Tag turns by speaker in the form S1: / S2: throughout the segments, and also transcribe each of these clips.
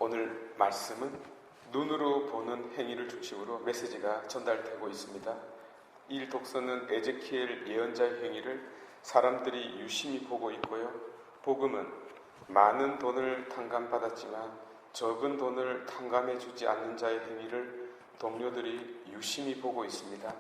S1: 오늘 말씀은 눈으로 보는 행위를 중심으로 메시지가 전달되고 있습니다. 이 독서는 에제키엘 예언자의 행위를 사람들이 유심히 보고 있고요. 복음은 많은 돈을 탕감받았지만 적은 돈을 탕감해주지 않는 자의 행위를 동료들이 유심히 보고 있습니다.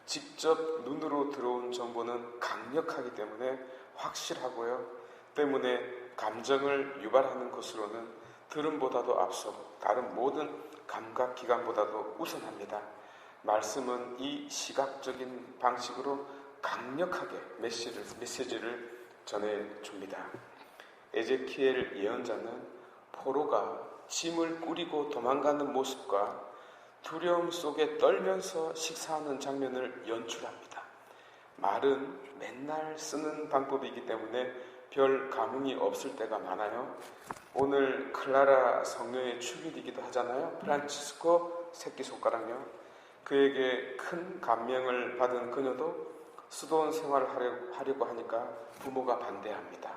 S1: 직접 눈으로 들어온 정보는 강력하기 때문에 확실하고요. 때문에 감정을 유발하는 것으로는 들음보다도 앞서고 다른 모든 감각기관보다도 우선합니다. 말씀은 이 시각적인 방식으로 강력하게 메시지를 전해줍니다. 에제키엘 예언자는 포로가 짐을 꾸리고 도망가는 모습과 두려움 속에 떨면서 식사하는 장면을 연출합니다. 말은 맨날 쓰는 방법이기 때문에 별 감흥이 없을 때가 많아요. 오늘 클라라 성녀의 축일이기도 하잖아요. 프란치스코 새끼손가락요. 그에게 큰 감명을 받은 그녀도 수도원 생활을 하려고 하니까 부모가 반대합니다.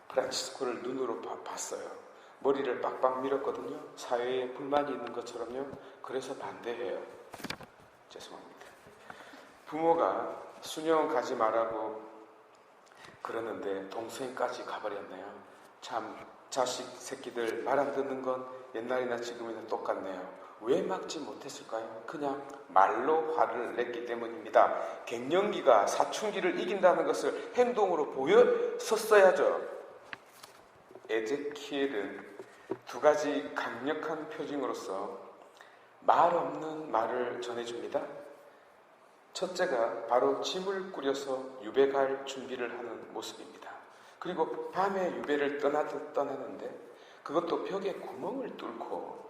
S1: 프란치스코를 눈으로 봤어요. 머리를 빡빡 밀었거든요. 사회에 불만이 있는 것처럼요. 그래서 반대해요. 죄송합니다. 부모가 수녀원 가지 말라고 그러는데 동생까지 가버렸네요. 참 자식 새끼들 말 안 듣는 건 옛날이나 지금이나 똑같네요. 왜 막지 못했을까요? 그냥 말로 화를 냈기 때문입니다. 갱년기가 사춘기를 이긴다는 것을 행동으로 보였었어야죠. 에제키엘은 두 가지 강력한 표징으로서 말 없는 말을 전해줍니다. 첫째가 바로 짐을 꾸려서 유배 갈 준비를 하는 모습입니다. 그리고 밤에 유배를 떠나는데 그것도 벽에 구멍을 뚫고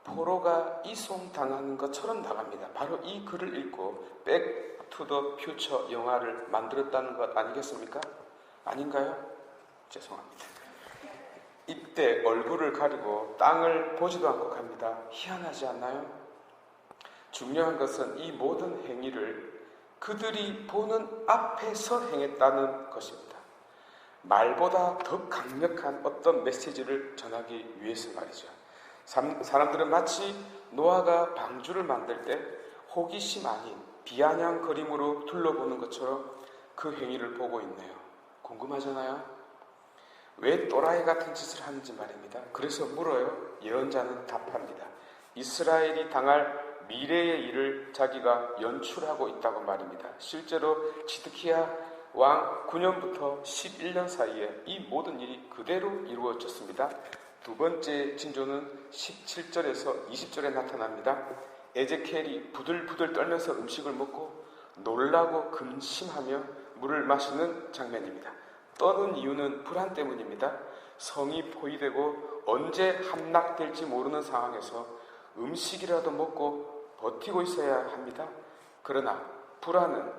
S1: 포로가 이송당하는 것처럼 나갑니다. 바로 이 글을 읽고 백 투 더 퓨처 영화를 만들었다는 것 아니겠습니까? 아닌가요? 죄송합니다. 이때 얼굴을 가리고 땅을 보지도 않고 갑니다. 희한하지 않나요? 중요한 것은 이 모든 행위를 그들이 보는 앞에서 행했다는 것입니다. 말보다 더 강력한 어떤 메시지를 전하기 위해서 말이죠. 사람들은 마치 노아가 방주를 만들 때 호기심 아닌 비아냥거림으로 둘러보는 것처럼 그 행위를 보고 있네요. 궁금하잖아요? 왜 또라이 같은 짓을 하는지 말입니다. 그래서 물어요. 예언자는 답합니다. 이스라엘이 당할 미래의 일을 자기가 연출하고 있다고 말입니다. 실제로 지드키야 왕 9년부터 11년 사이에 이 모든 일이 그대로 이루어졌습니다. 두 번째 징조는 17절에서 20절에 나타납니다. 에제키엘이 부들부들 떨면서 음식을 먹고 놀라고 근심하며 물을 마시는 장면입니다. 떠는 이유는 불안 때문입니다. 성이 포위되고 언제 함락될지 모르는 상황에서 음식이라도 먹고 버티고 있어야 합니다. 그러나 불안은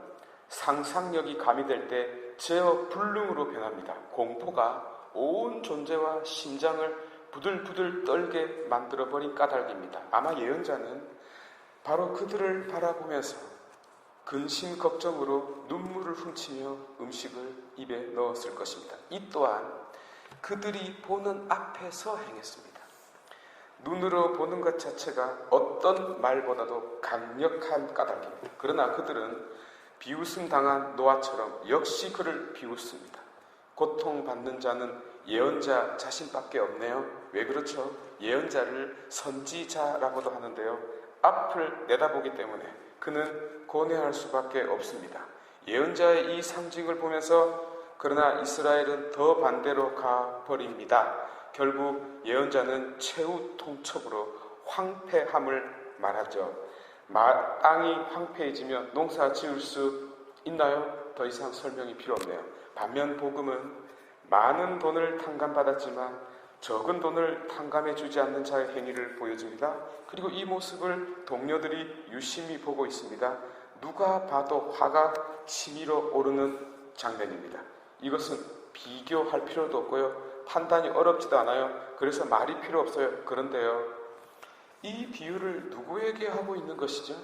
S1: 상상력이 가미될 때 제어 불능으로 변합니다. 공포가 온 존재와 심장을 부들부들 떨게 만들어버린 까닭입니다. 아마 예언자는 바로 그들을 바라보면서 근심 걱정으로 눈물을 훔치며 음식을 입에 넣었을 것입니다. 이 또한 그들이 보는 앞에서 행했습니다. 눈으로 보는 것 자체가 어떤 말보다도 강력한 까닭입니다. 그러나 그들은 비웃음 당한 노아처럼 역시 그를 비웃습니다. 고통받는 자는 예언자 자신밖에 없네요. 왜 그렇죠? 예언자를 선지자라고도 하는데요. 앞을 내다보기 때문에 그는 고뇌할 수밖에 없습니다. 예언자의 이 상징을 보면서 그러나 이스라엘은 더 반대로 가버립니다. 결국 예언자는 최후 통첩으로 황폐함을 말하죠. 땅이 황폐해지면 농사 지을 수 있나요? 더 이상 설명이 필요 없네요. 반면 복음은 많은 돈을 탕감받았지만 적은 돈을 탕감해주지 않는 자의 행위를 보여줍니다. 그리고 이 모습을 동료들이 유심히 보고 있습니다. 누가 봐도 화가 치밀어 오르는 장면입니다. 이것은 비교할 필요도 없고요. 판단이 어렵지도 않아요. 그래서 말이 필요 없어요. 그런데요, 이 비유를 누구에게 하고 있는 것이죠?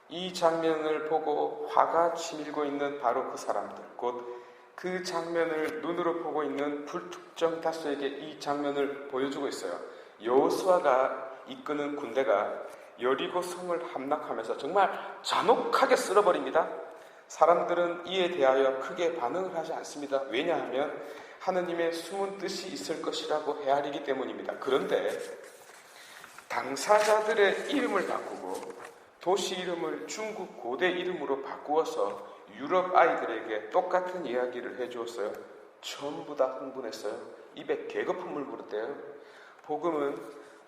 S1: 이 장면을 보고 화가 치밀고 있는 바로 그 사람들, 곧 그 장면을 눈으로 보고 있는 불특정 다수에게 이 장면을 보여주고 있어요. 여호수아가 이끄는 군대가 여리고 성을 함락하면서 정말 잔혹하게 쓸어버립니다. 사람들은 이에 대하여 크게 반응을 하지 않습니다. 왜냐하면 하느님의 숨은 뜻이 있을 것이라고 헤아리기 때문입니다. 그런데 당사자들의 이름을 바꾸고 도시 이름을 중국 고대 이름으로 바꾸어서 유럽 아이들에게 똑같은 이야기를 해주었어요. 전부 다 흥분했어요. 입에 개거품을 물었대요. 복음은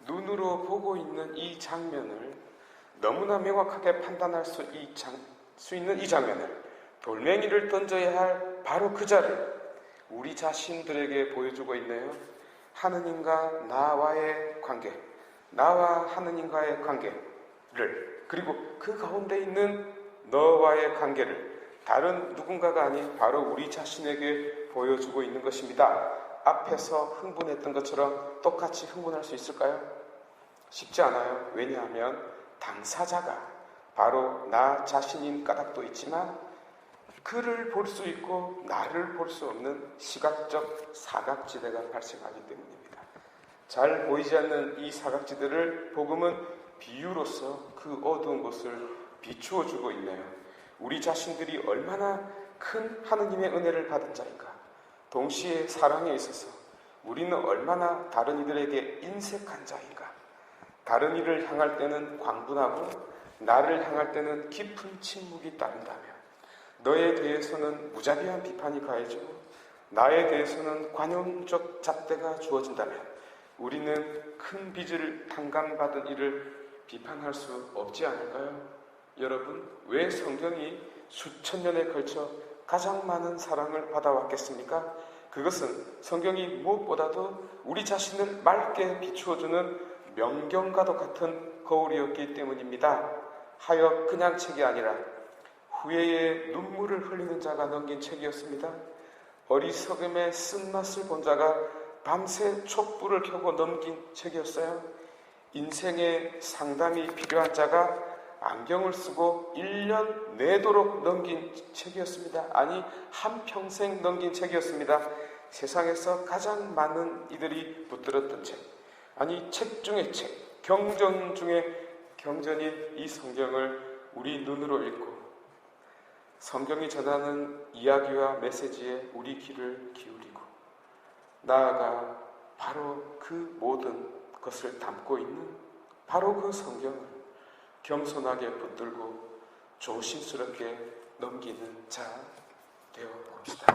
S1: 눈으로 보고 있는 이 장면을 너무나 명확하게 판단할 수 있는 이 장면을 돌멩이를 던져야 할 바로 그 자를 우리 자신들에게 보여주고 있네요. 하느님과 나와의 관계, 나와 하느님과의 관계를, 그리고 그 가운데 있는 너와의 관계를 다른 누군가가 아닌 바로 우리 자신에게 보여주고 있는 것입니다. 앞에서 흥분했던 것처럼 똑같이 흥분할 수 있을까요? 쉽지 않아요. 왜냐하면 당사자가 바로 나 자신인 까닭도 있지만 그를 볼 수 있고 나를 볼 수 없는 시각적 사각지대가 발생하기 때문입니다. 잘 보이지 않는 이 사각지대를 복음은 비유로서 그 어두운 곳을 비추어 주고 있네요. 우리 자신들이 얼마나 큰 하느님의 은혜를 받은 자인가, 동시에 사랑에 있어서 우리는 얼마나 다른 이들에게 인색한 자인가, 다른 이를 향할 때는 광분하고 나를 향할 때는 깊은 침묵이 따른다면 너에 대해서는 무자비한 비판이 가해지고 나에 대해서는 관용적 잣대가 주어진다면 우리는 큰 빚을 탕감받은 이를 비판할 수 없지 않을까요? 여러분, 왜 성경이 수천 년에 걸쳐 가장 많은 사랑을 받아왔겠습니까? 그것은 성경이 무엇보다도 우리 자신을 맑게 비추어주는 명경과도 같은 거울이었기 때문입니다. 하여 그냥 책이 아니라 후회의 눈물을 흘리는 자가 넘긴 책이었습니다. 어리석음의 쓴맛을 본 자가 밤새 촛불을 켜고 넘긴 책이었어요. 인생의 상담이 필요한 자가 안경을 쓰고 1년 내도록 넘긴 책이었습니다. 아니, 한평생 넘긴 책이었습니다. 세상에서 가장 많은 이들이 붙들었던 책, 아니 책 중의 책, 경전 중에 경전인 이 성경을 우리 눈으로 읽고 성경이 전하는 이야기와 메시지에 우리 귀를 기울이고 나아가 바로 그 모든 것을 담고 있는 바로 그 성경을 겸손하게 붙들고 조심스럽게 넘기는 자 되어 봅시다.